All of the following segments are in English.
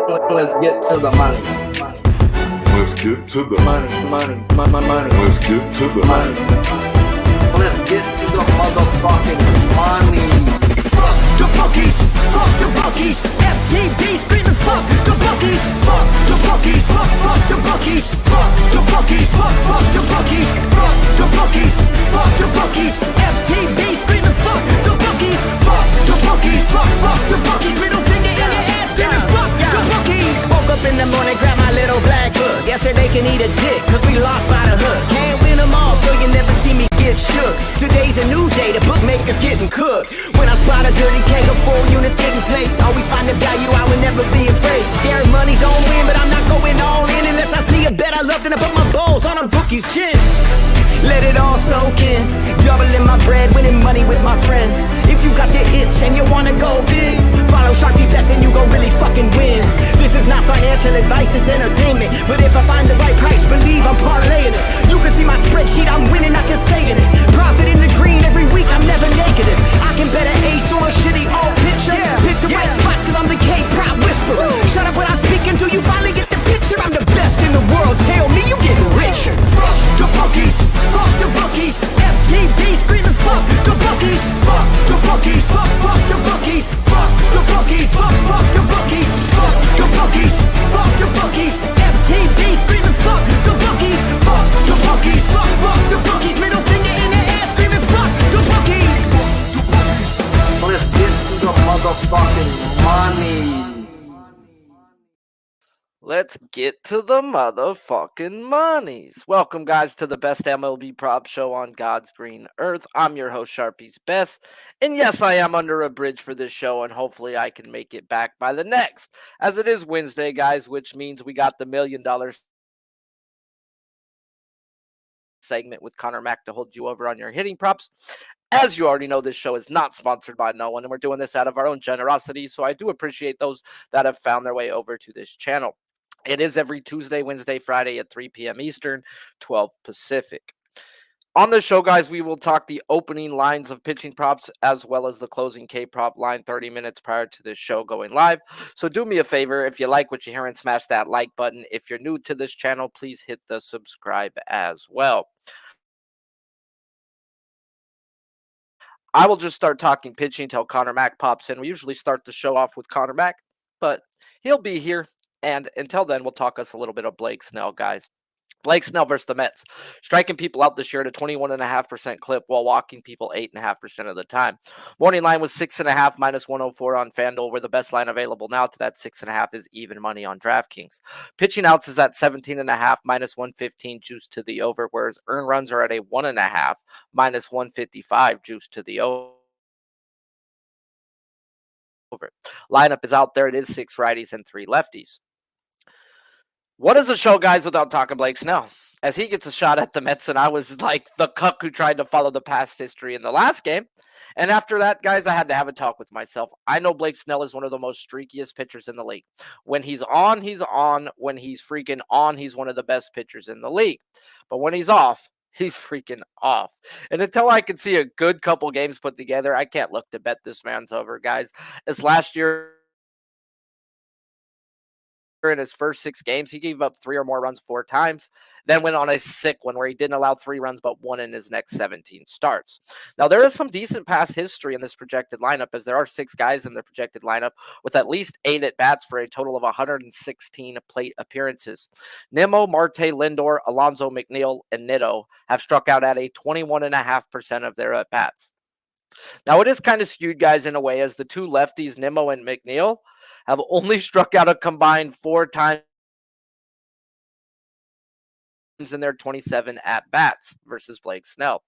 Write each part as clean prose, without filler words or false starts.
Let's get to the money. Let's get to the Money. Let's get to the Money. Let's get to the motherfucking money. Fuck the bookies, fuck the bookies. FTV screaming fuck the bookies, fuck the bookies, fuck the bookies, fuck the bookies, fuck the bookies, fuck the bookies, fuck the bookies. FTV screaming fuck the bookies, fuck the bookies, fuck the bookies. Middle finger in your ass screaming fuck the bookies. Woke up in the morning, grab my little black book. Yesterday can eat a dick, cause we lost by the hook. Can't win them all, so you never see me get shook. Today's a new day, the bookmaker's getting cooked. When I spot a dirty keg of 4 units getting played, always find the value, I would never be afraid. Scared money don't win, but I'm not going all in unless I see a bet I love, then I put my balls on a bookie's chin. Let it all soak in, doubling my bread, winning money with my friends. If you got the itch and you wanna go big, follow Sharpie bets and you gon' really fucking win. This is not financial advice, it's entertainment. But if I find the right price, believe I'm parlaying it. You can see my spreadsheet, I'm winning, not just saying it. Profit in the green every week, I'm never negative. I can bet an ace or a shitty old picture. Pick the right spots cause I'm the K-pop whisperer. Shut up when I speak until you finally get the picture. I'm the best in the world, tell me you getting richer. Fuck the bookies, fuck the bookies. FTV screaming fuck the bookies, fuck the bookies, fuck the bookies, fuck the bookies, fuck the bookies, fuck the bookies, fuck the bookies. FTV screaming fuck the bookies, fuck the bookies, fuck the bookies. Middle finger in the air screaming fuck the bookies. Let's get to the motherfucking monies. Let's get to the motherfucking monies. Welcome, guys, to the best MLB prop show on God's green earth. I'm your host, Sharpie's Best. And yes, I am under a bridge for this show, and hopefully I can make it back by the next. As it is Wednesday, guys, which means we got the $1 million segment with Connor Mack to hold you over on your hitting props. As you already know, this show is not sponsored by no one, and we're doing this out of our own generosity, so I do appreciate those that have found their way over to this channel. It is every Tuesday, Wednesday, Friday at 3 p.m. Eastern, 12 Pacific. On the show, guys, we will talk the opening lines of pitching props as well as the closing K-prop line 30 minutes prior to this show going live. So do me a favor, if you like what you hear, and smash that like button. If you're new to this channel, please hit the subscribe as well. I will just start talking pitching until Connor Mack pops in. We usually start the show off with Connor Mack, but he'll be here. And until then, we'll talk us a little bit of Blake Snell, guys. Blake Snell versus the Mets, striking people out this year at a 21.5% clip while walking people 8.5% of the time. Morning line was 6.5 minus 104 on FanDuel. We're the best line available now. To that 6.5 is even money on DraftKings. Pitching outs is at 17.5 minus 115 juice to the over, whereas earned runs are at a 1.5 minus 155 juice to the over. Lineup is out there. It is 6 righties and 3 lefties. What is the show, guys, without talking Blake Snell? As he gets a shot at the Mets, and I was like the cuck who tried to follow the past history in the last game. And after that, guys, I had to have a talk with myself. I know Blake Snell is one of the most streakiest pitchers in the league. When he's on, he's on. When he's freaking on, he's one of the best pitchers in the league. But when he's off, he's freaking off. And until I can see a good couple games put together, I can't look to bet this man's over, guys. As last year, in his first 6 games, he gave up 3 or more runs 4 times, then went on a sick one where he didn't allow 3 runs but 1 in his next 17 starts. Now, there is some decent past history in this projected lineup, as there are 6 guys in the projected lineup with at least 8 at-bats for a total of 116 plate appearances. Nimmo, Marte, Lindor, Alonso, McNeil, and Nitto have struck out at a 21.5% of their at-bats. Now, it is kind of skewed, guys, in a way, as the 2 lefties, Nimmo and McNeil, have only struck out a combined 4 times in their 27 at-bats versus Blake Snell.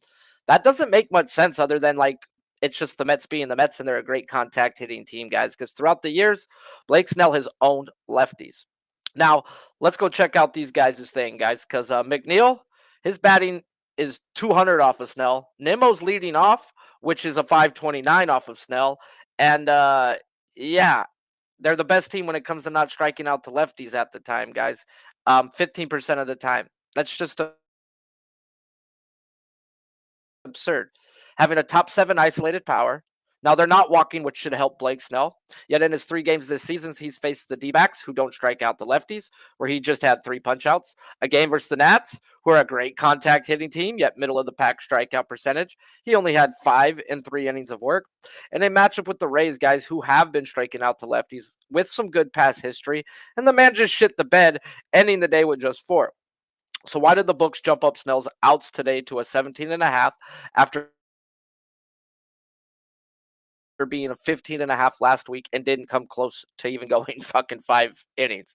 That doesn't make much sense other than, like, it's just the Mets being the Mets, and they're a great contact hitting team, guys, because throughout the years, Blake Snell has owned lefties. Now, let's go check out these guys' thing, guys, because McNeil, his batting is 200 off of Snell. Nimmo's leading off, which is a 529 off of Snell. And, yeah, they're the best team when it comes to not striking out to lefties at the time, guys. 15% of the time. That's just absurd. Having a top 7 isolated power, Now, they're not walking, which should help Blake Snell. Yet in his 3 games this season, he's faced the D-backs, who don't strike out the lefties, where he just had 3 punch-outs. A game versus the Nats, who are a great contact hitting team, yet middle-of-the-pack strikeout percentage. He only had 5 in 3 innings of work. And a matchup with the Rays, guys, who have been striking out the lefties with some good past history. And the man just shit the bed, ending the day with just 4. So why did the books jump up Snell's outs today to a 17.5 after being a 15.5 last week and didn't come close to even going fucking 5 innings?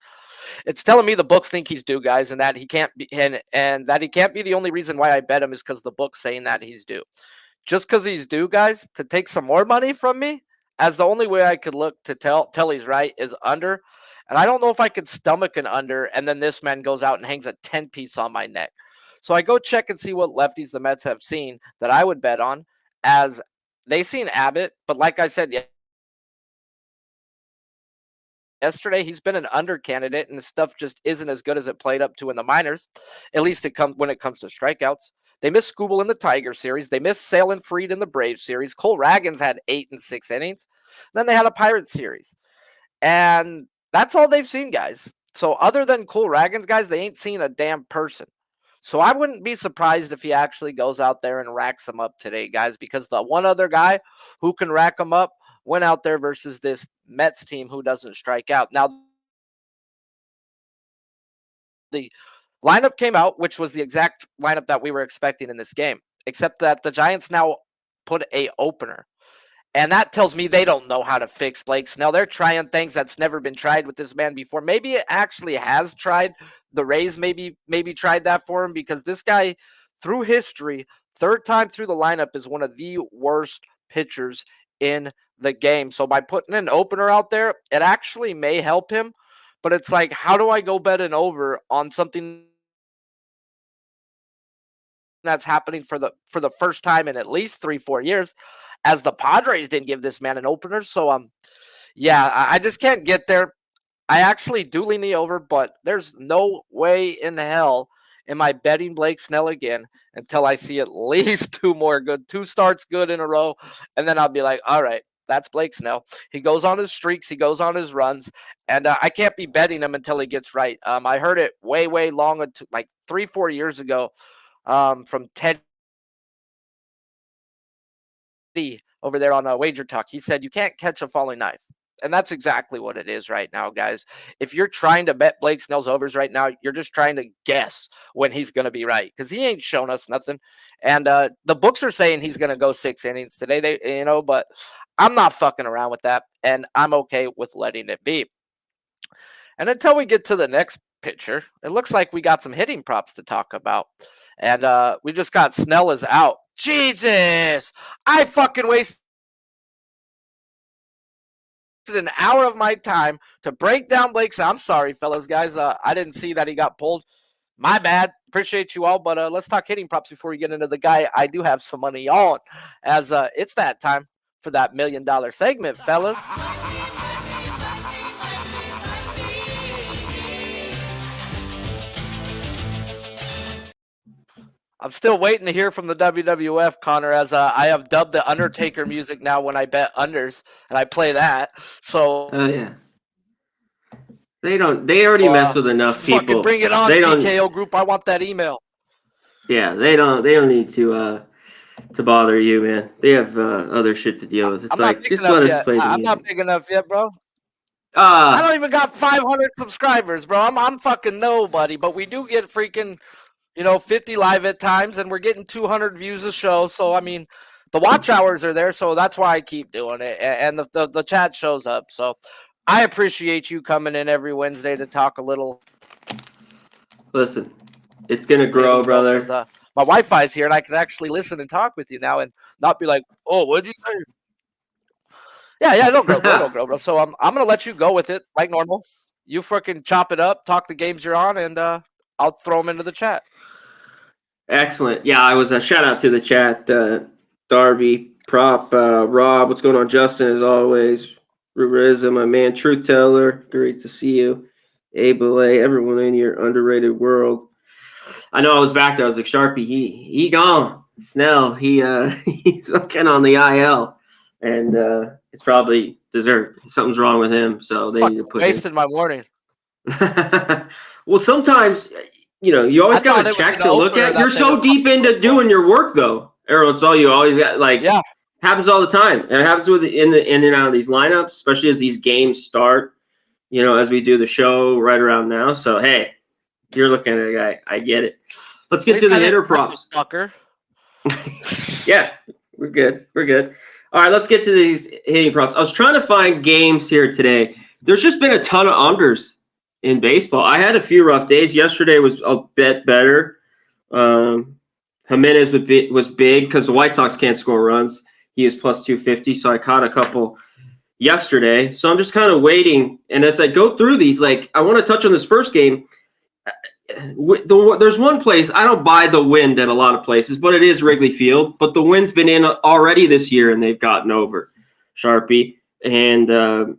It's telling me the books think he's due, guys, and that he can't be, and that he can't be the only reason why I bet him is because the book's saying that he's due. Just because he's due, guys, to take some more money from me, as the only way I could look to tell he's right is under. And I don't know if I could stomach an under, and then this man goes out and hangs a 10-piece on my neck. So I go check and see what lefties the Mets have seen that I would bet on, as they seen Abbott, but like I said yesterday, he's been an under candidate, and the stuff just isn't as good as it played up to in the minors. At least when it comes to strikeouts. They missed Skubal in the Tiger series. They missed Sale and Fried in the Braves series. Cole Ragans had 8 and 6 innings. Then they had a Pirates series. And that's all they've seen, guys. So other than Cole Ragans, guys, they ain't seen a damn person. So I wouldn't be surprised if he actually goes out there and racks them up today, guys, because the one other guy who can rack them up went out there versus this Mets team who doesn't strike out. Now, the lineup came out, which was the exact lineup that we were expecting in this game, except that the Giants now put a opener. And that tells me they don't know how to fix Blake Snell. They're trying things that's never been tried with this man before. Maybe it actually has tried. The Rays maybe tried that for him, because this guy, through history, 3rd time through the lineup, is one of the worst pitchers in the game. So by putting an opener out there, it actually may help him. But it's like, how do I go bet an over on something that's happening for the first time in at least 3-4 years, as the Padres didn't give this man an opener? So yeah, I just can't get there. I actually do lean the over, but there's no way in hell am I betting Blake Snell again until I see at least 2 starts good in a row, and then I'll be like, all right, that's Blake Snell. He goes on his streaks, he goes on his runs, and I can't be betting him until he gets right. I heard it way long, like 3-4 years ago, from Teddy over there on Wager Talk. He said, you can't catch a falling knife. And that's exactly what it is right now, guys. If you're trying to bet Blake Snell's overs right now, you're just trying to guess when he's going to be right, because he ain't shown us nothing. And the books are saying he's going to go 6 innings today, but I'm not fucking around with that, and I'm okay with letting it be. And until we get to the next pitcher, it looks like we got some hitting props to talk about. And we just got Snell is out. Jesus! I fucking wasted an hour of my time to break down Blake's. I'm sorry, fellas, guys. I didn't see that he got pulled. My bad. Appreciate you all, but let's talk hitting props before we get into the guy I do have some money on, as it's that time for that $1 million segment, fellas. I'm still waiting to hear from the WWF, Connor, as I have dubbed the Undertaker music now when I bet unders, and I play that. So, Oh yeah. They already mess with enough people. Fucking bring it on, TKO group. I want that email. Yeah, they don't need to bother you, man. They have other shit to deal with. It's like, just let us play the I'm music. not big enough yet, bro. I don't even got 500 subscribers, bro. I'm fucking nobody, but we do get freaking 50 live at times, and we're getting 200 views a show. So, I mean, the watch hours are there, so that's why I keep doing it. And the chat shows up. So, I appreciate you coming in every Wednesday to talk a little. Listen, it's going to grow, brother. My Wi-Fi's here, and I can actually listen and talk with you now and not be like, oh, what'd you say? Yeah, it'll grow, bro. So, I'm going to let you go with it like normal. You fucking chop it up, talk the games you're on, and I'll throw them into the chat. Excellent. Yeah, I was a shout out to the chat. Darby, Prop, Rob, what's going on? Justin, as always. Ruberiza, my man, Truth Teller, great to see you. Abel A, everyone in your underrated world. I know I was back there. I was like, Sharpie, he gone. Snell, he's fucking on the IL. and it's probably dessert. Something's wrong with him, so they need to put wasted my morning. Well, sometimes, you always got to check to look at. You're so deep into doing your work, though, Errol. It's all you always got. Happens all the time, and it happens with in and out of these lineups, especially as these games start. As we do the show right around now. So hey, you're looking at a guy. I get it. Let's get to the hitter props. Fucker. Yeah, we're good. We're good. All right, let's get to these hitting props. I was trying to find games here today. There's just been a ton of unders in baseball. I had a few rough days. Yesterday was a bit better. Jimenez was big because the White Sox can't score runs. He is plus 250, so I caught a couple yesterday. So I'm just kind of waiting. And as I go through these, I want to touch on this first game. There's one place, I don't buy the wind at a lot of places, but it is Wrigley Field. But the wind's been in already this year, and they've gotten over Sharpie. And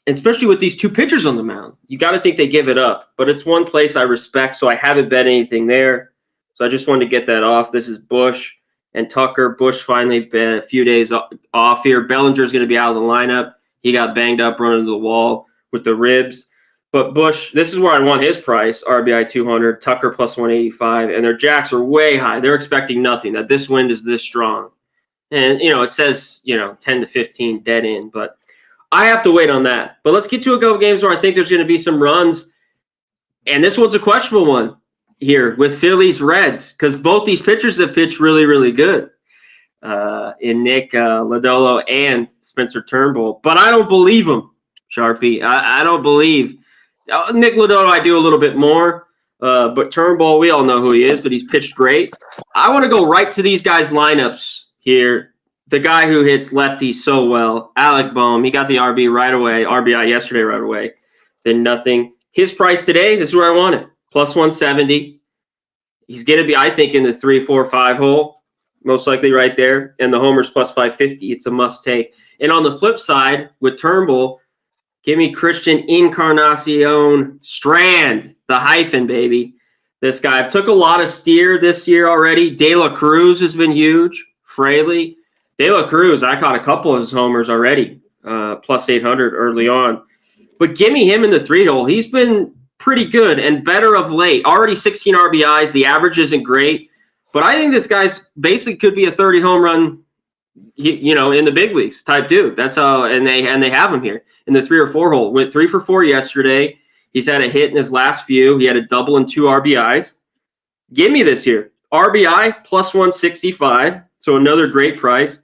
especially with these two pitchers on the mound, you got to think they give it up. But it's one place I respect, so I haven't bet anything there. So I just wanted to get that off. This is Bush and Tucker. Bush finally been a few days off here. Bellinger's going to be out of the lineup. He got banged up running to the wall with the ribs. But Bush, this is where I want his price, RBI 200, Tucker plus 185, and their jacks are way high. They're expecting nothing, that this wind is this strong. And, it says, 10 to 15 dead in, but I have to wait on that. But let's get to a couple games where I think there's going to be some runs. And this one's a questionable one here with Phillies Reds, because both these pitchers have pitched really, really good in Nick Lodolo and Spencer Turnbull. But I don't believe them, Sharpie. I don't believe. Nick Lodolo, I do a little bit more. But Turnbull, we all know who he is, but he's pitched great. I want to go right to these guys' lineups here. The guy who hits lefties so well, Alec Boehm, he got the RBI yesterday right away. Then nothing. His price today, this is where I want it. Plus 170. He's going to be, I think, in the 3, 4, 5 hole, most likely right there. And the homers plus 550. It's a must take. And on the flip side, with Turnbull, give me Christian Encarnacion Strand, the hyphen, baby. This guy. I've took a lot of steer this year already. De La Cruz has been huge. Fraley. De La Cruz, I caught a couple of his homers already, plus 800 early on. But give me him in the 3 hole. He's been pretty good and better of late. Already 16 RBIs. The average isn't great. But I think this guy's basically could be a 30 home run, in the big leagues type dude. That's how, and they have him here in the 3 or 4 hole. Went 3 for 4 yesterday. He's had a hit in his last few. He had a double and 2 RBIs. Give me this here. RBI plus 165. So another great price.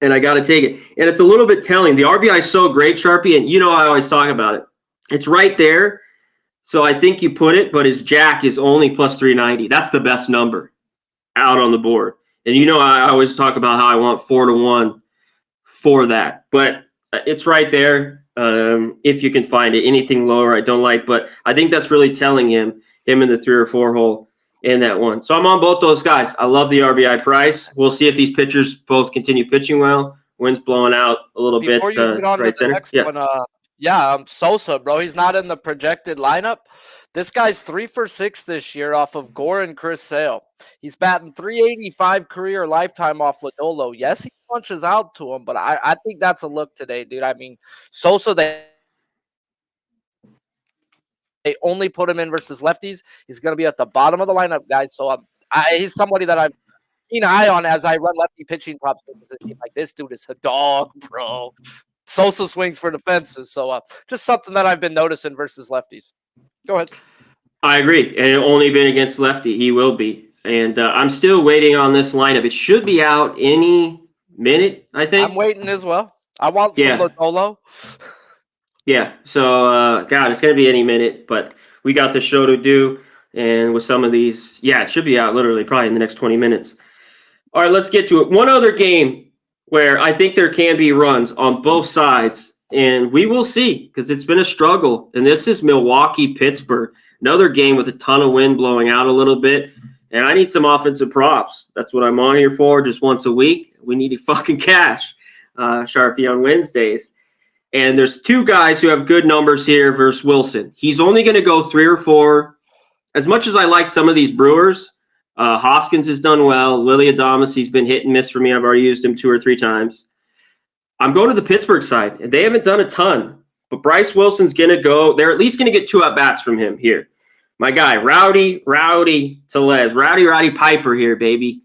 And I got to take it. And it's a little bit telling. The RBI is so great, Sharpie, and I always talk about it. It's right there. So I think you put it, but his jack is only plus 390. That's the best number out on the board. And I always talk about how I want 4-1 for that. But it's right there if you can find it. Anything lower I don't like. But I think that's really telling him in the 3 or 4 hole in that one. So I'm on both those guys. I love the RBI price. We'll see if these pitchers both continue pitching well. Wind's blowing out a little bit. Before you get on to the next one, Sosa, bro. He's not in the projected lineup. This guy's 3 for 6 this year off of Gore and Chris Sale. He's batting 385 career lifetime off Lodolo. Yes, he punches out to him, but I think that's a look today, dude. I mean, Sosa, they only put him in versus lefties. He's going to be at the bottom of the lineup, guys. So he's somebody that I've seen an eye on as I run lefty pitching props. Like, this dude is a dog, bro. Sosa swings for the fences. So just something that I've been noticing versus lefties. Go ahead. I agree. And only been against lefty. He will be. And I'm still waiting on this lineup. It should be out any minute, I think. I'm waiting as well. I want some Lodolo. Yeah, so, God, it's going to be any minute, but we got the show to do, and with some of these, it should be out literally probably in the next 20 minutes. All right, let's get to it. One other game where I think there can be runs on both sides, and we will see because it's been a struggle, and this is Milwaukee-Pittsburgh. Another game with a ton of wind blowing out a little bit, and I need some offensive props. That's what I'm on here for, just once a week. We need fucking cash, Sharpie, on Wednesdays. And there's 2 guys who have good numbers here versus Wilson. He's only going to go 3 or 4. As much as I like some of these Brewers, Hoskins has done well. Willy Adames, he's been hit and miss for me. I've already used him 2 or 3 times. I'm going to the Pittsburgh side, and they haven't done a ton. But Bryce Wilson's going to go. They're at least going to get 2 at-bats from him here. My guy, Rowdy Tellez. Rowdy Piper here, baby.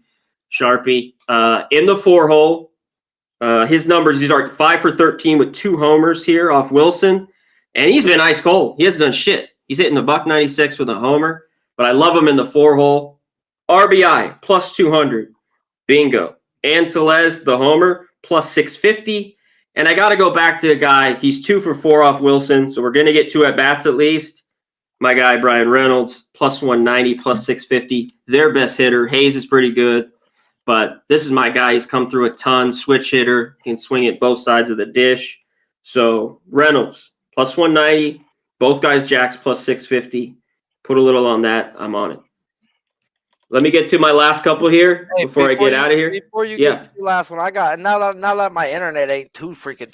Sharpie. In the 4-hole. His numbers, these are 5 for 13 with 2 homers here off Wilson. And he's been ice cold. He hasn't done shit. He's hitting the $196 with a homer. But I love him in the 4-hole. RBI, plus 200. Bingo. And Tellez, the homer, plus 650. And I got to go back to a guy. He's 2 for 4 off Wilson. So we're going to get 2 at-bats at least. My guy, Brian Reynolds, plus 190, plus 650. Their best hitter. Hayes is pretty good. But this is my guy. He's come through a ton. Switch hitter. Can swing it both sides of the dish. So Reynolds, plus 190. Both guys, Jacks, plus 650. Put a little on that. I'm on it. Let me get to my last couple here before I get out of here. Before you get to the last one, I got now that my internet ain't too freaking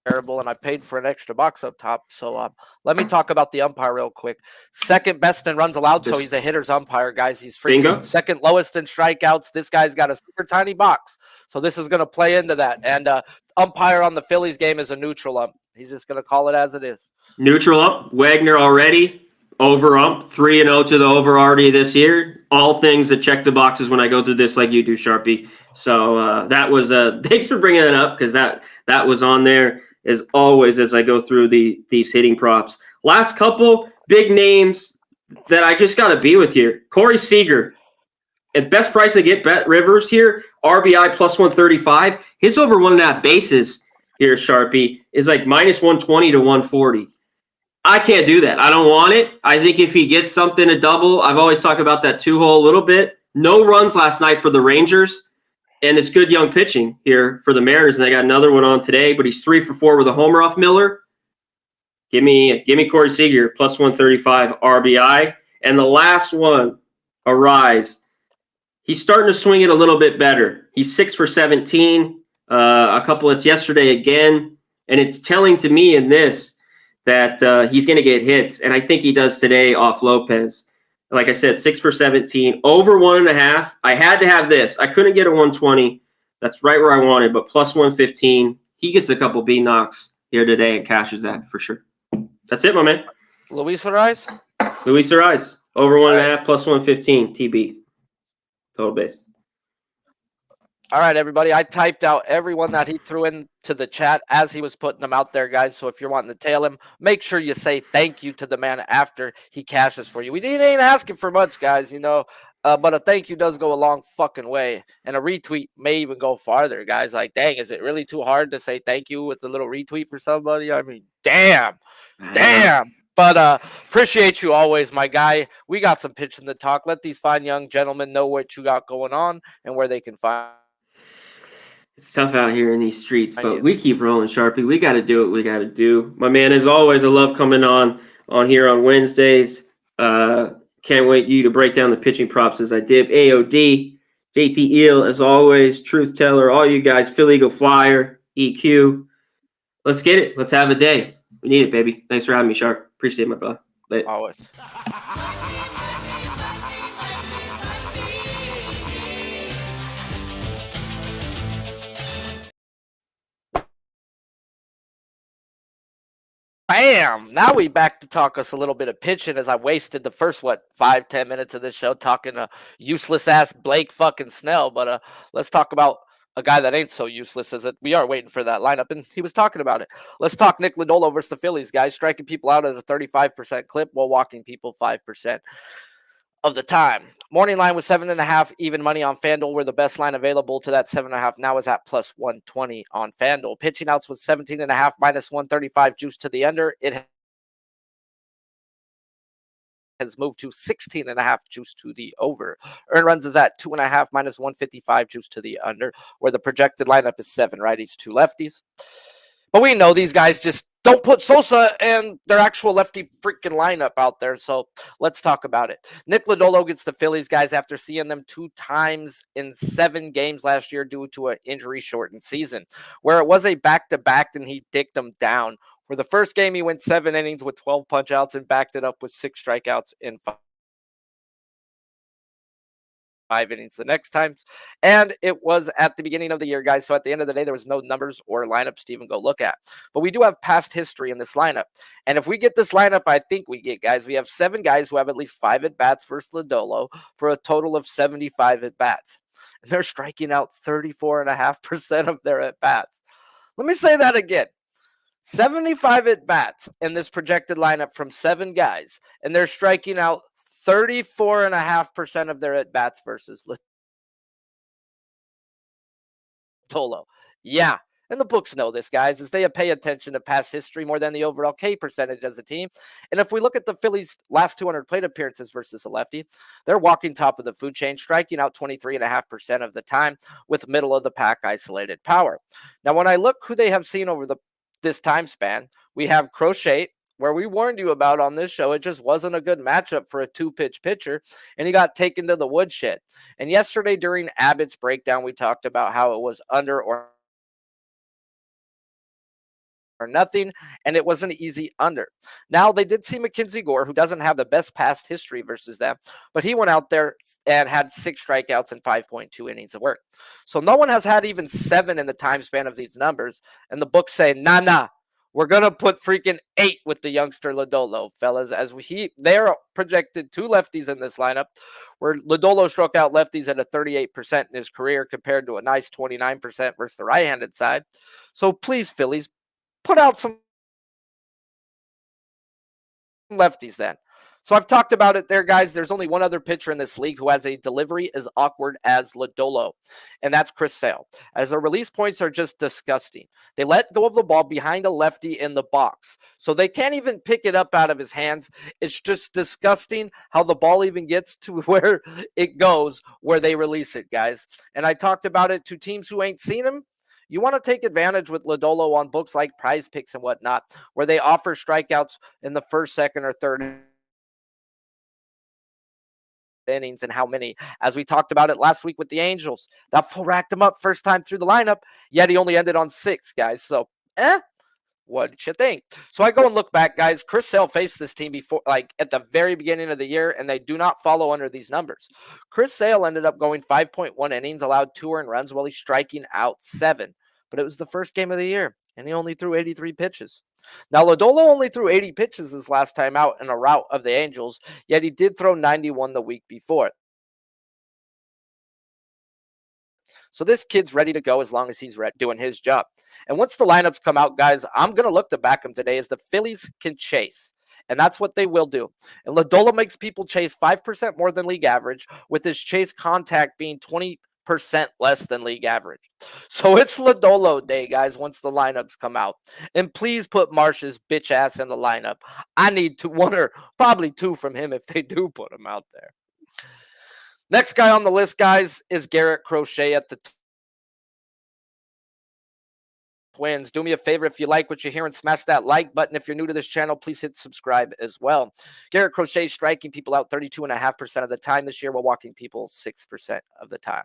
terrible, and I paid for an extra box up top. So let me talk about the umpire real quick. Second best in runs allowed, so he's a hitter's umpire, guys. He's freaking second lowest in strikeouts. This guy's got a super tiny box, so this is going to play into that. And umpire on the Phillies game is a neutral ump. He's just going to call it as it is. Neutral ump. Wagner already. Over ump, 3-0 to the over already this year. All things that check the boxes when I go through this, like you do, Sharpie. So that was thanks for bringing that up, because that was on there as always as I go through these hitting props. Last couple big names that I just got to be with here. Corey Seager, at best price I get, Bet Rivers here, RBI plus 135. His over 1.5 bases here, Sharpie, is like minus 120 to 140. I can't do that. I don't want it. I think if he gets something to double, I've always talked about that 2-hole a little bit. No runs last night for the Rangers, and it's good young pitching here for the Mariners, and they got another one on today, but he's 3 for 4 with a homer off Miller. Give me Corey Seager, plus 135 RBI. And the last one, Arise. He's starting to swing it a little bit better. He's 6 for 17, a couple hits yesterday again, and it's telling to me in this that he's going to get hits, and I think he does today off Lopez. Like I said, 6 for 17, over 1.5. I had to have this. I couldn't get a 120. That's right where I wanted, but plus 115. He gets a couple B knocks here today and cashes that for sure. That's it, my man. Luis Arise, over 1.5, plus 115 TB. Total base. All right, everybody. I typed out everyone that he threw into the chat as he was putting them out there, guys. So if you're wanting to tail him, make sure you say thank you to the man after he cashes for you. We ain't asking for much, guys, but a thank you does go a long fucking way. And a retweet may even go farther, guys. Like, dang, is it really too hard to say thank you with a little retweet for somebody? I mean, damn. But appreciate you always, my guy. We got some pitching to talk. Let these fine young gentlemen know what you got going on and where they can find. It's tough out here in these streets, but we keep rolling, Sharpie. We got to do what we got to do. My man, as always, I love coming on here on Wednesdays. Can't wait you to break down the pitching props as I did. AOD, JT Eel, as always, Truth Teller, all you guys, Philly Eagle Flyer, EQ. Let's get it. Let's have a day. We need it, baby. Thanks for having me, Sharp. Appreciate it, my brother. Later. Always. Bam! Now we back to talk us a little bit of pitching, as I wasted the first 5-10 minutes of this show talking to useless ass Blake fucking Snell. But let's talk about a guy that ain't so useless as it. We are waiting for that lineup, and he was talking about it. Let's talk Nick Lodolo versus the Phillies, guys. Striking people out at a 35% clip while walking people 5% of the time. Morning line was 7.5, even money on FanDuel, where the best line available to that 7.5 now is at plus 120 on FanDuel. Pitching outs was 17.5, minus 135 juice to the under. It has moved to 16.5 juice to the over. Earned runs is at 2.5, minus 155 juice to the under, where the projected lineup is 7 righties, 2 lefties. But we know these guys just don't put Sosa and their actual lefty freaking lineup out there. So let's talk about it. Nick Lodolo gets the Phillies, guys, after seeing them 2 times in 7 games last year due to an injury-shortened season, where it was a back-to-back and he dicked them down. Where the first game he went 7 innings with 12 punch-outs and backed it up with 6 strikeouts in 5 innings the next times. And it was at the beginning of the year, guys. So at the end of the day, there was no numbers or lineups to even go look at. But we do have past history in this lineup. And if we get this lineup, I think we get, guys, we have 7 guys who have at least 5 at-bats versus Lodolo for a total of 75 at-bats. And they're striking out 34.5% of their at-bats. Let me say that again. 75 at-bats in this projected lineup from 7 guys, and they're striking out 34.5% of their at-bats versus Lodolo. Yeah, and the books know this, guys, as they pay attention to past history more than the overall K percentage as a team. And if we look at the Phillies' last 200 plate appearances versus a lefty, they're walking top of the food chain, striking out 23.5% of the time with middle of the pack isolated power. Now, when I look who they have seen over this time span, we have Crochet, where we warned you about on this show. It just wasn't a good matchup for a 2-pitch pitcher, and he got taken to the woodshed. And yesterday during Abbott's breakdown, we talked about how it was under or nothing, and it was an easy under. Now, they did see Mackenzie Gore, who doesn't have the best past history versus them, but he went out there and had 6 strikeouts and 5.2 innings of work. So no one has had even 7 in the time span of these numbers, and the books say, nah, we're going to put freaking 8 with the youngster Lodolo, fellas, as they're projected 2 lefties in this lineup, where Lodolo struck out lefties at a 38% in his career compared to a nice 29% versus the right-handed side. So please, Phillies, put out some lefties then. So I've talked about it there, guys. There's only one other pitcher in this league who has a delivery as awkward as Lodolo, and that's Chris Sale, as their release points are just disgusting. They let go of the ball behind a lefty in the box, so they can't even pick it up out of his hands. It's just disgusting how the ball even gets to where it goes, where they release it, guys. And I talked about it to teams who ain't seen him. You want to take advantage with Lodolo on books like Prize Picks and whatnot, where they offer strikeouts in the first, second, or third innings and how many. As we talked about it last week with the Angels, that fool racked him up first time through the lineup, yet he only ended on 6, guys. So, what did you think? So I go and look back, guys. Chris Sale faced this team before, like at the very beginning of the year, and they do not follow under these numbers. Chris Sale ended up going 5.1 innings, allowed 2 earned runs while he's striking out 7. But it was the first game of the year, and he only threw 83 pitches. Now, Lodolo only threw 80 pitches this last time out in a rout of the Angels, yet he did throw 91 the week before. So this kid's ready to go as long as he's doing his job. And once the lineups come out, guys, I'm going to look to back him today as the Phillies can chase. And that's what they will do. And Lodolo makes people chase 5% more than league average, with his chase contact being 20% less than league average. So it's Lodolo day, guys, once the lineups come out. And please put Marsh's bitch ass in the lineup. I need 1 or probably 2 from him if they do put him out there. Next guy on the list, guys, is Garrett Crochet at the Twins. Do me a favor, if you like what you hear, and smash that like button. If you're new to this channel, please hit subscribe as well. Garrett Crochet striking people out 32.5% of the time this year, while walking people 6% of the time.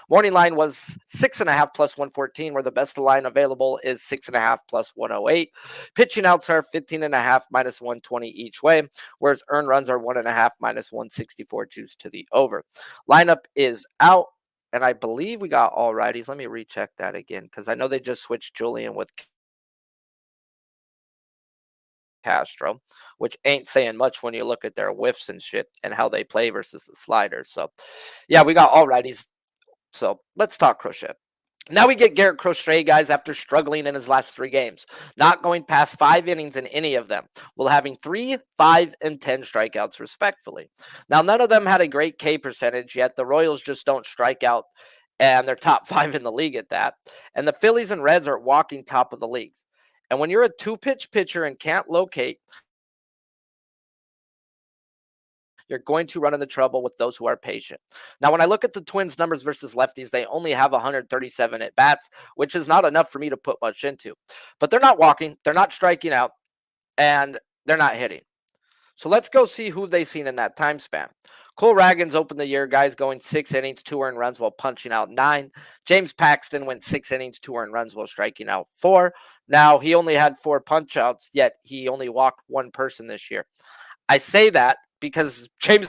Morning line was 6.5 plus 114, where the best line available is 6.5 plus 108. Pitching outs are 15.5 minus 120 each way, whereas earned runs are 1.5 minus 164 juice to the over. Lineup is out. And I believe we got all righties. Let me recheck that again, because I know they just switched Julian with Castro, which ain't saying much when you look at their whiffs and shit and how they play versus the sliders. So, yeah, we got all righties. So let's talk Crochet. Now we get Garrett Crochet, guys, after struggling in his last 3 games, not going past 5 innings in any of them, while having 3, 5, and 10 strikeouts respectfully. Now, none of them had a great K percentage, yet the Royals just don't strike out, and they're top 5 in the league at that. And the Phillies and Reds are walking top of the leagues. And when you're a 2-pitch pitcher and can't locate, you're going to run into trouble with those who are patient. Now, when I look at the Twins' numbers versus lefties, they only have 137 at-bats, which is not enough for me to put much into. But they're not walking, they're not striking out, and they're not hitting. So let's go see who they've seen in that time span. Cole Ragans opened the year, guys, going 6 innings, 2 earned runs while punching out 9. James Paxton went 6 innings, 2 earned runs while striking out 4. Now, he only had 4 punch-outs, yet he only walked 1 person this year. I say that because James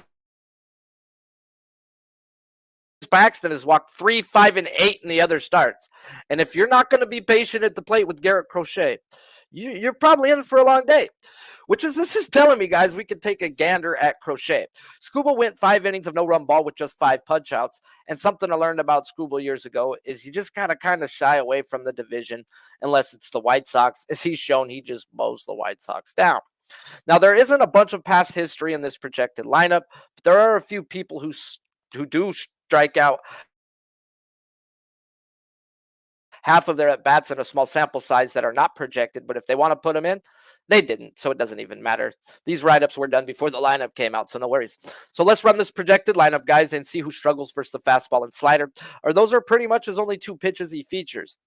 Paxton has walked 3, 5, and 8 in the other starts. And if you're not going to be patient at the plate with Garrett Crochet, you're probably in for a long day. This is telling me, guys, we can take a gander at Crochet. Skubal went 5 innings of no-run ball with just 5 punch outs. And something I learned about Skubal years ago is you just gotta kind of shy away from the division unless it's the White Sox. As he's shown, he just mows the White Sox down. Now, there isn't a bunch of past history in this projected lineup, but there are a few people who do strike out half of their at-bats in a small sample size that are not projected, but if they want to put them in, they didn't, so it doesn't even matter. These write-ups were done before the lineup came out, so no worries. So let's run this projected lineup, guys, and see who struggles versus the fastball and slider. Or those are pretty much his only 2 pitches he features.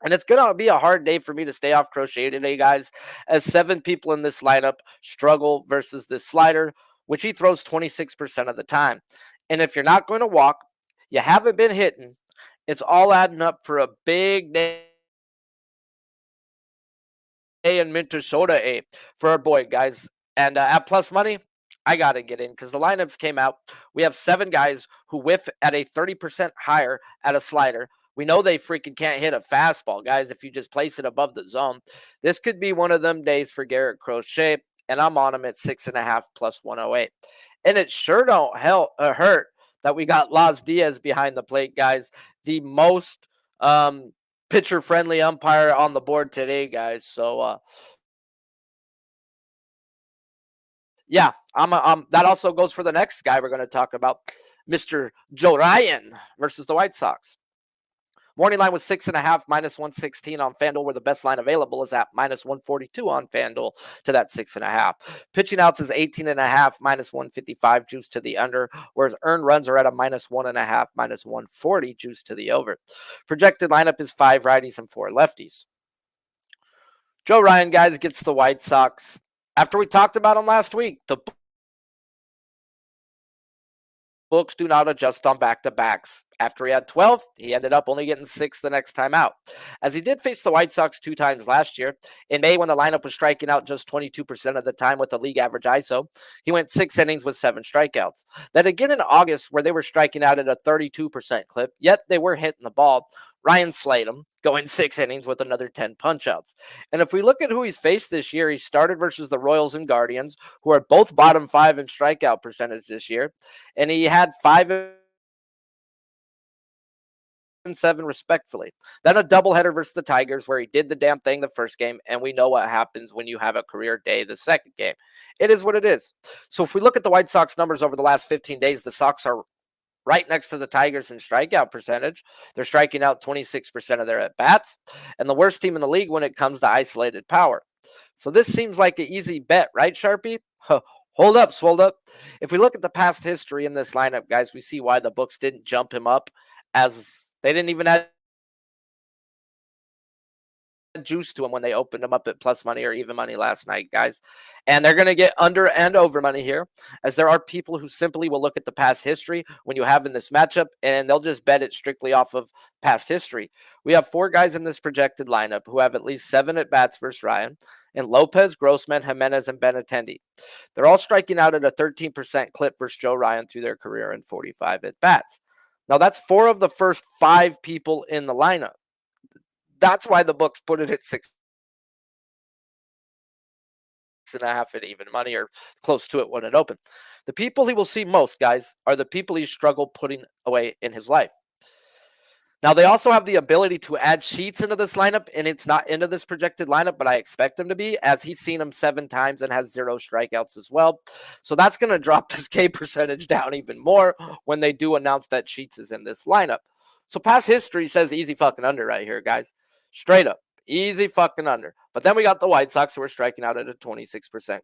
And it's going to be a hard day for me to stay off Crochet today, guys, as 7 people in this lineup struggle versus this slider, which he throws 26% of the time. And if you're not going to walk, you haven't been hitting, it's all adding up for a big day in Minnesota for our boy, guys. And at plus money, I got to get in because the lineups came out. We have 7 guys who whiff at a 30% higher at a slider. We know they freaking can't hit a fastball, guys, if you just place it above the zone. This could be one of them days for Garrett Crochet, and I'm on him at 6.5 plus 108. And it sure don't hurt that we got Las Diaz behind the plate, guys. The most pitcher-friendly umpire on the board today, guys. So, yeah, that also goes for the next guy we're going to talk about, Mr. Joe Ryan versus the White Sox. Morning line was 6.5, minus 116 on FanDuel, where the best line available is at minus 142 on FanDuel to that 6.5. Pitching outs is 18.5, minus 155 juice to the under, whereas earned runs are at a minus 1.5, minus 140 juice to the over. Projected lineup is 5 righties and 4 lefties. Joe Ryan, guys, gets the White Sox. After we talked about him last week, the books do not adjust on back-to-backs. After he had 12, he ended up only getting 6 the next time out, as he did face the White Sox 2 times last year. In May, when the lineup was striking out just 22% of the time with the league average ISO, he went 6 innings with 7 strikeouts. Then again in August, where they were striking out at a 32% clip, yet they were hitting the ball, Ryan slayed him, going 6 innings with another 10 punch-outs. And if we look at who he's faced this year, he started versus the Royals and Guardians, who are both bottom 5 in strikeout percentage this year, and he had 5 and 7 respectfully. Then a doubleheader versus the Tigers, where he did the damn thing the first game, and we know what happens when you have a career day the second game. It is what it is. So if we look at the White Sox numbers over the last 15 days, the Sox are right next to the Tigers in strikeout percentage. They're striking out 26% of their at-bats, and the worst team in the league when it comes to isolated power. So this seems like an easy bet, right, Sharpie? Hold up, swolled up. If we look at the past history in this lineup, guys, we see why the books didn't jump him up, as they didn't even add juice to him when they opened him up at plus money or even money last night, guys. And they're going to get under and over money here, as there are people who simply will look at the past history when you have in this matchup, and they'll just bet it strictly off of past history. We have 4 guys in this projected lineup who have at least 7 at-bats versus Ryan, and Lopez, Grossman, Jimenez, and Benintendi. They're all striking out at a 13% clip versus Joe Ryan through their career in 45 at-bats. Now, that's 4 of the first 5 people in the lineup. That's why the books put it at 6.5 at even money, or close to it when it opened. The people he will see most, guys, are the people he struggled putting away in his life. Now, they also have the ability to add Sheets into this lineup, and it's not into this projected lineup, but I expect them to be, as he's seen him 7 times and has 0 strikeouts as well. So that's going to drop this K percentage down even more when they do announce that Sheets is in this lineup. So past history says easy fucking under right here, guys. Straight up. Easy fucking under. But then we got the White Sox, who are striking out at a 26%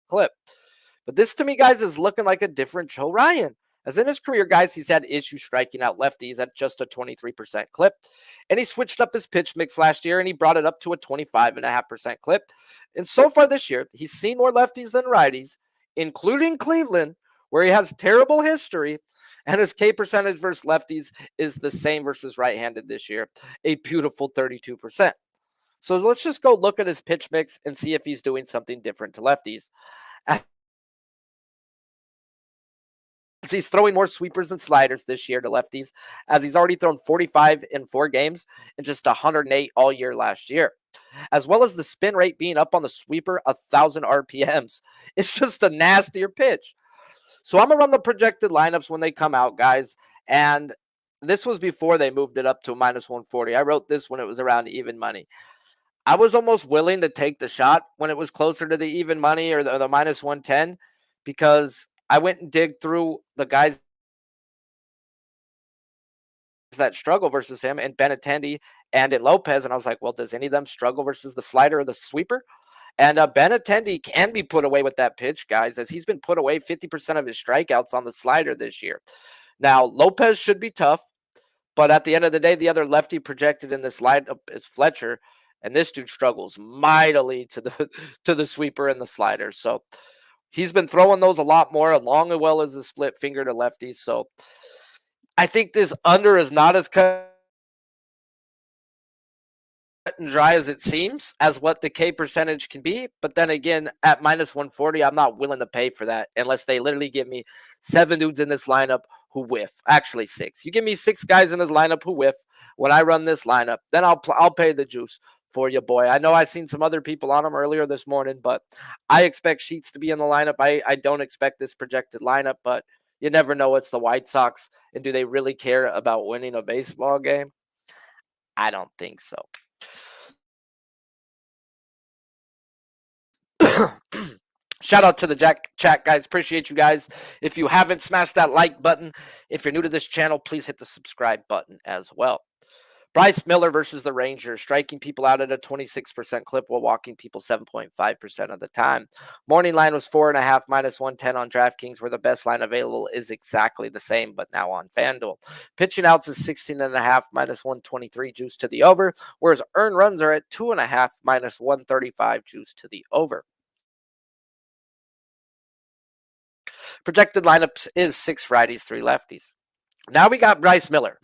clip. But this, to me, guys, is looking like a different Joe Ryan. As in his career, guys, he's had issues striking out lefties at just a 23% clip. And he switched up his pitch mix last year, and he brought it up to a 25.5% clip. And so far this year, he's seen more lefties than righties, including Cleveland, where he has terrible history. And his K percentage versus lefties is the same versus right-handed this year, a beautiful 32%. So let's just go look at his pitch mix and see if he's doing something different to lefties. As he's throwing more sweepers and sliders this year to lefties, as he's already thrown 45 in 4 games and just 108 all year last year, as well as the spin rate being up on the sweeper 1,000 RPMs. It's just a nastier pitch. So I'm going to run the projected lineups when they come out, guys. And this was before they moved it up to minus 140. I wrote this when it was around even money. I was almost willing to take the shot when it was closer to the even money or the minus 110, because I went and dig through the guys that struggle versus him and Benintendi and in Lopez. And I was like, well, does any of them struggle versus the slider or the sweeper? And Benintendi can be put away with that pitch, guys, as he's been put away 50% of his strikeouts on the slider this year. Now, Lopez should be tough, but at the end of the day, the other lefty projected in this lineup is Fletcher, and this dude struggles mightily to the sweeper and the slider. So he's been throwing those a lot more, along as well as the split finger to lefties. So I think this under is not as cut and dry as it seems, as what the K percentage can be. But then again, at minus 140, I'm not willing to pay for that unless they literally give me 7 dudes in this lineup who whiff. Actually, 6. You give me 6 guys in this lineup who whiff when I run this lineup, then I'll pay the juice for you, boy. I know I've seen some other people on them earlier this morning, but I expect Sheets to be in the lineup. I don't expect this projected lineup, but you never know. It's the White Sox, and do they really care about winning a baseball game? I don't think so. Shout out to the chat, guys. Appreciate you guys. If you haven't smashed that like button, if you're new to this channel, please hit the subscribe button as well. Bryce Miller versus the Rangers, striking people out at a 26% clip while walking people 7.5% of the time. Morning line was 4.5 minus 110 on DraftKings, where the best line available is exactly the same, but now on FanDuel. Pitching outs is 16.5 minus 123 juice to the over, whereas earned runs are at 2.5 minus 135 juice to the over. Projected lineups is 6 righties, 3 lefties. Now we got Bryce Miller.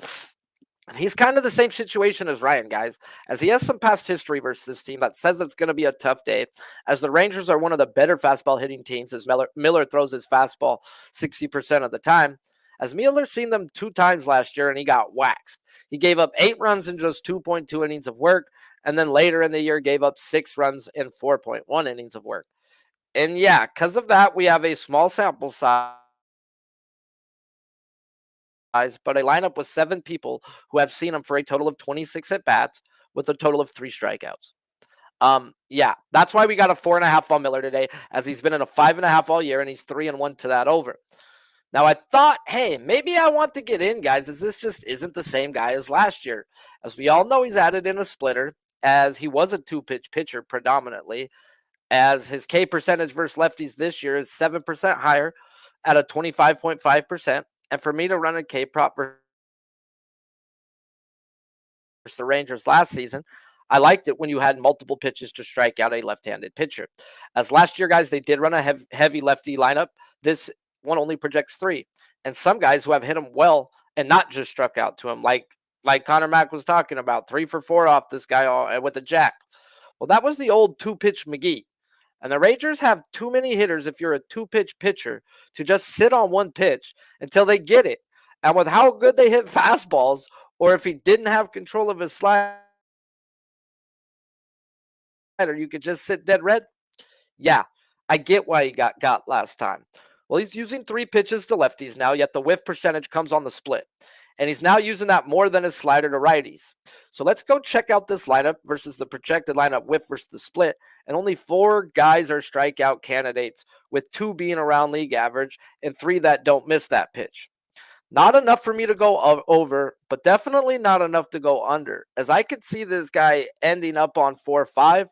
He's kind of the same situation as Ryan, guys, as he has some past history versus this team that says it's going to be a tough day, as the Rangers are one of the better fastball hitting teams, as Miller throws his fastball 60% of the time. As Miller's seen them 2 times last year, and he got waxed. He gave up 8 runs in just 2.2 innings of work, and then later in the year gave up 6 runs in 4.1 innings of work. And yeah, because of that, we have a small sample size, but a lineup with 7 people who have seen him for a total of 26 at bats with a total of 3 strikeouts. Yeah, that's why we got a 4.5 on Miller today, as he's been in a 5.5 all year, and he's 3-1 to that over. Now I thought, hey, maybe I want to get in, guys, as this just isn't the same guy as last year. As we all know, he's added in a splitter, as he was a 2-pitch pitcher predominantly, as his K percentage versus lefties this year is 7% higher at a 25.5%. And for me to run a K prop versus the Rangers last season, I liked it when you had multiple pitches to strike out a left-handed pitcher. As last year, guys, they did run a heavy lefty lineup. This one only projects 3. And some guys who have hit him well and not just struck out to him, like Connor Mack was talking about, 3 for 4 off this guy with a jack. Well, that was the old 2-pitch McGee. And the Rangers have too many hitters, if you're a 2-pitch pitcher, to just sit on 1 pitch until they get it. And with how good they hit fastballs, or if he didn't have control of his slider, you could just sit dead red. Yeah, I get why he got last time. Well, he's using 3 pitches to lefties now, yet the whiff percentage comes on the split. And he's now using that more than his slider to righties. So let's go check out this lineup versus the projected lineup whiff versus the split. And only 4 guys are strikeout candidates, with 2 being around league average and 3 that don't miss that pitch. Not enough for me to go over, but definitely not enough to go under, as I could see this guy ending up on 4-5.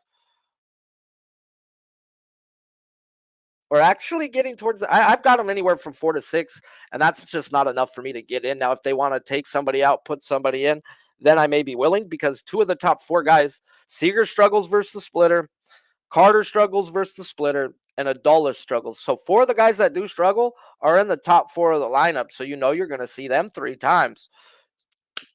Or actually getting towards I've got them anywhere from 4 to 6, and that's just not enough for me to get in. Now, if they want to take somebody out, put somebody in, then I may be willing, because 2 of the top 4 guys, Seager struggles versus the splitter, Carter struggles versus the splitter, and Adolis struggles. So 4 of the guys that do struggle are in the top 4 of the lineup, so you know you're going to see them 3 times.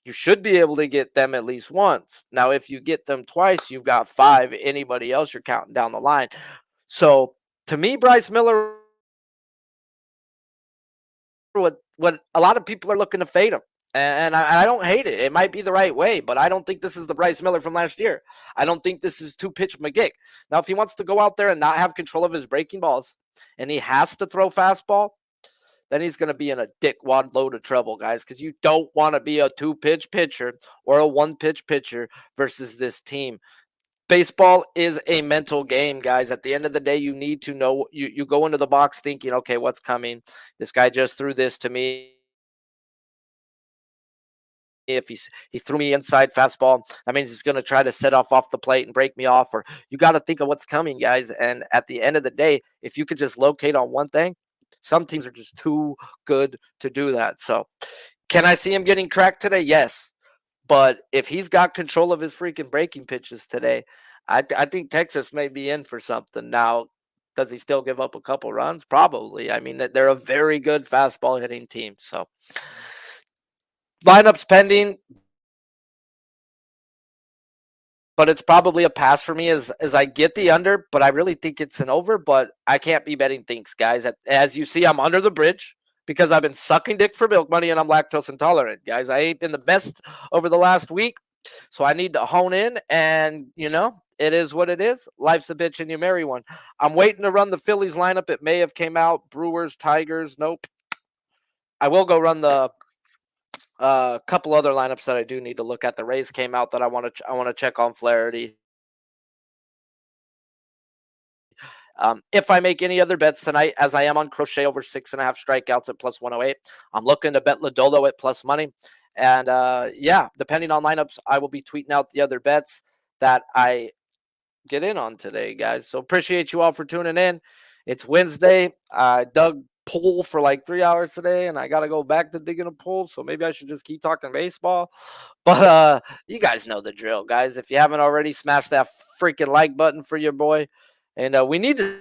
You should be able to get them at least once. Now, if you get them twice, you've got 5. Anybody else, you're counting down the line. So to me, Bryce Miller what a lot of people are looking to fade him. And I don't hate it. It might be the right way, but I don't think this is the Bryce Miller from last year. I don't think this is two-pitch McGick. Now, if he wants to go out there and not have control of his breaking balls, and he has to throw fastball, then he's going to be in a dickwad load of trouble, guys, because you don't want to be a two-pitch pitcher or a one-pitch pitcher versus this team. Baseball is a mental game, guys. At the end of the day, you need to know, you go into the box thinking, okay, what's coming? This guy just threw this to me. If he threw me inside fastball, that means he's going to try to set off the plate and break me off. Or you got to think of what's coming, guys. And at the end of the day, if you could just locate on one thing, some teams are just too good to do that. So can I see him getting cracked today? Yes. But if he's got control of his freaking breaking pitches today, I think Texas may be in for something. Now, does he still give up a couple runs? Probably. I mean, they're a very good fastball hitting team. So lineups pending, but it's probably a pass for me as I get the under, but I really think it's an over, but I can't be betting things, guys. As you see, I'm under the bridge because I've been sucking dick for milk money and I'm lactose intolerant, guys. I ain't been the best over the last week, so I need to hone in, and, it is what it is. Life's a bitch and you marry one. I'm waiting to run the Phillies lineup. It may have came out. Brewers, Tigers, nope. I will go run the couple other lineups that I do need to look at. The Rays came out that I want to check on Flaherty. If I make any other bets tonight, as I am on Crochet over 6.5 strikeouts at plus 108, I'm looking to bet Lodolo at plus money. And depending on lineups, I will be tweeting out the other bets that I get in on today, guys. So appreciate you all for tuning in. It's Wednesday. I dug pool for like 3 hours today, and I got to go back to digging a pool, so maybe I should just keep talking baseball. But you guys know the drill, guys. If you haven't already, smash that freaking like button for your boy. And we need to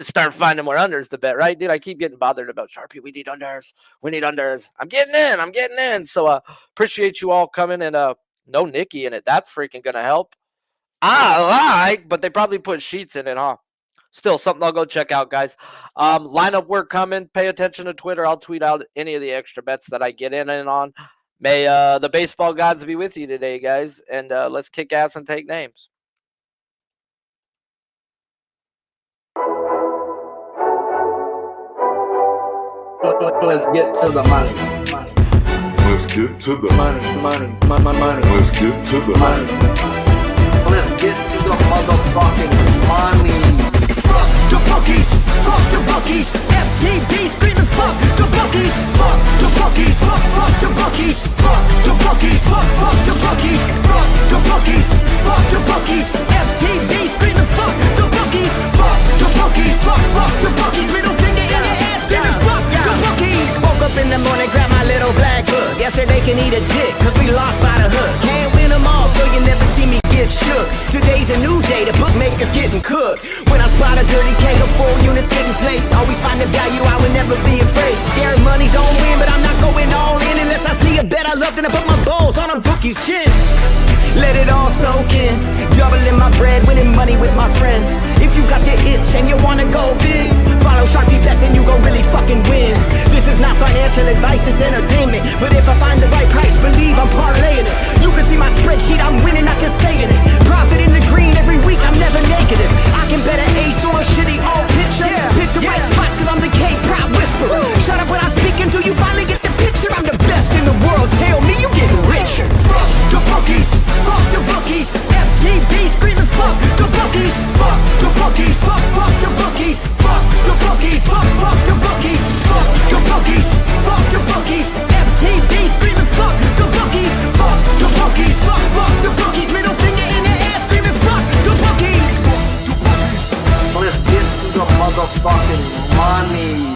start finding more unders to bet, right, dude? I keep getting bothered about Sharpie. We need unders. I'm getting in. So appreciate you all coming, and no Nikki in it. That's freaking gonna help. But they probably put sheets in it, huh? Still something I'll go check out, guys. Lineup work coming. Pay attention to Twitter. I'll tweet out any of the extra bets that I get in and on. May the baseball gods be with you today, guys. And let's kick ass and take names. Let's get to the money. Let's get to the Money. Let's get to the Let's get to the motherfucking money. Fuck the bookies, fuck the bookies. FTB screaming fuck the bookies, fuck the bookies, fuck the bookies, fuck the bookies, fuck the bookies, fuck the bookies, fuck the bookies. FTB screaming fuck the bookies, fuck the bookies, fuck the bookies. Middle finger in your ass screaming fuck the bookies. Woke up in the morning, grab my little black book. Yesterday can eat a dick, cause we lost by the hook. Can't win them all, so you never see me get shook. Today's a new day, the bookmaker's getting cooked. When I spot a dirty K of 4 units getting played, always find the value, I would never be afraid. Scared money don't win, but I'm not going all in unless I see a bet I love, then I put my balls on a bookie's chin. Let it all soak in, doubling my bread, winning money with my friends. If you got the itch and you wanna go big, follow Sharpie bets and you gon' really fucking win. This is not financial advice, it's entertainment. But if I find the right price, believe I'm parlaying it. You can see my spreadsheet, I'm winning, not just saying it. Profit in